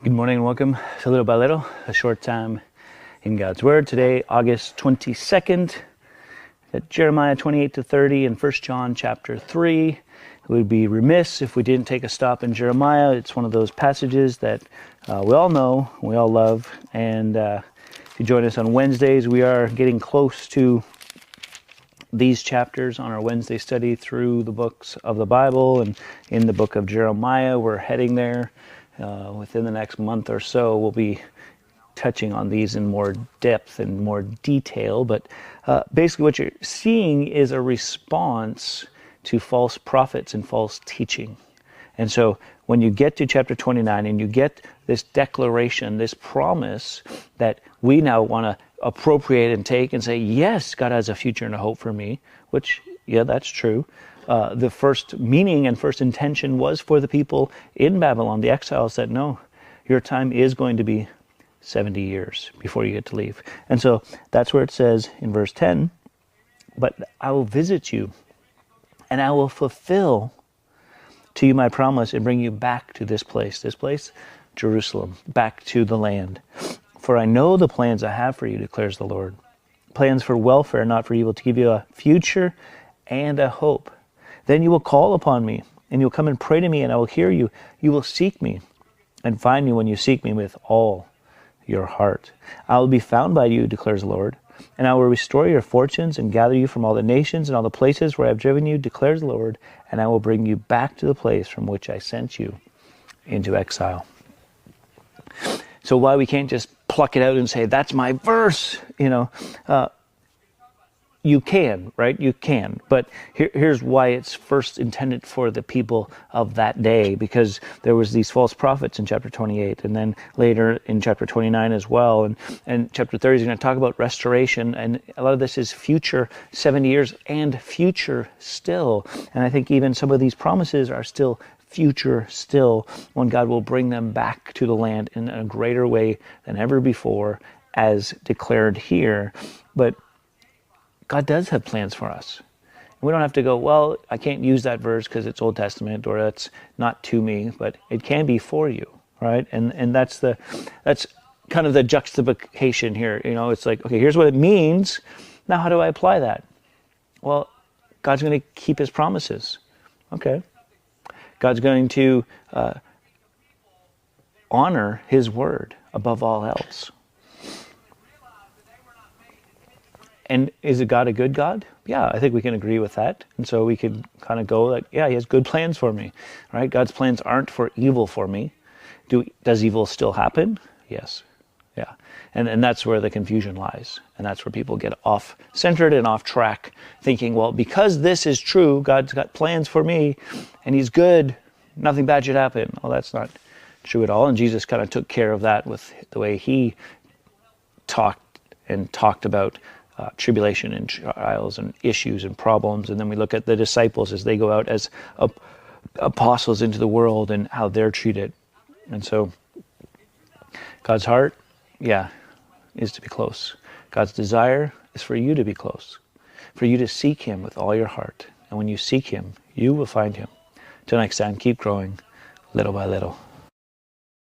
Good morning and welcome to Little by Little, a short time in God's Word. Today, August 22nd, at Jeremiah 28 to 30 and 1 John chapter 3. It would be remiss if we didn't take a stop in Jeremiah. It's one of those passages that we all know, we all love. And if you join us on Wednesdays, we are getting close to these chapters on our Wednesday study through the books of the Bible. And in the book of Jeremiah, we're heading there. Within the next month or so, we'll be touching on these in more depth and more detail. But basically what you're seeing is a response to false prophets and false teaching. And so when you get to chapter 29 and you get this declaration, this promise that we now want to appropriate and take and say, yes, God has a future and a hope for me, which, yeah, that's true. The first meaning and first intention was for the people in Babylon. The exiles said, no, your time is going to be 70 years before you get to leave. And so that's where it says in verse 10, but I will visit you and I will fulfill to you my promise and bring you back to this place, Jerusalem, back to the land. For I know the plans I have for you, declares the Lord. Plans for welfare, not for evil, to give you a future and a hope. Then you will call upon me, and you'll come and pray to me, and I will hear you. You will seek me, and find me when you seek me with all your heart. I will be found by you, declares the Lord, and I will restore your fortunes and gather you from all the nations and all the places where I have driven you, declares the Lord, and I will bring you back to the place from which I sent you into exile. So why we can't just pluck it out and say, that's my verse, you can, right? You can. But here's why it's first intended for the people of that day, because there was these false prophets in chapter 28, and then later in chapter 29 as well. And chapter 30 is going to talk about restoration, and a lot of this is future 70 years and future still. And I think even some of these promises are still future still, when God will bring them back to the land in a greater way than ever before, as declared here. But God does have plans for us. We don't have to go, well, I can't use that verse because it's Old Testament, or that's not to me, but it can be for you, right? And that's kind of the juxtaposition here. It's like, okay, here's what it means. Now, how do I apply that? Well, God's going to keep his promises. Okay. God's going to honor his word above all else. And is God a good God? Yeah, I think we can agree with that. And so we can kind of go like, yeah, he has good plans for me, right? God's plans aren't for evil for me. Does evil still happen? Yes. Yeah. And that's where the confusion lies. And that's where people get off-centered and off track, thinking, well, because this is true, God's got plans for me, and he's good, nothing bad should happen. Well, that's not true at all. And Jesus kind of took care of that with the way he talked about tribulation and trials and issues and problems. And then we look at the disciples as they go out as apostles into the world and how they're treated. And so God's heart, is to be close. God's desire is for you to be close, for you to seek him with all your heart. And when you seek him, you will find him. Till next time, keep growing little by little.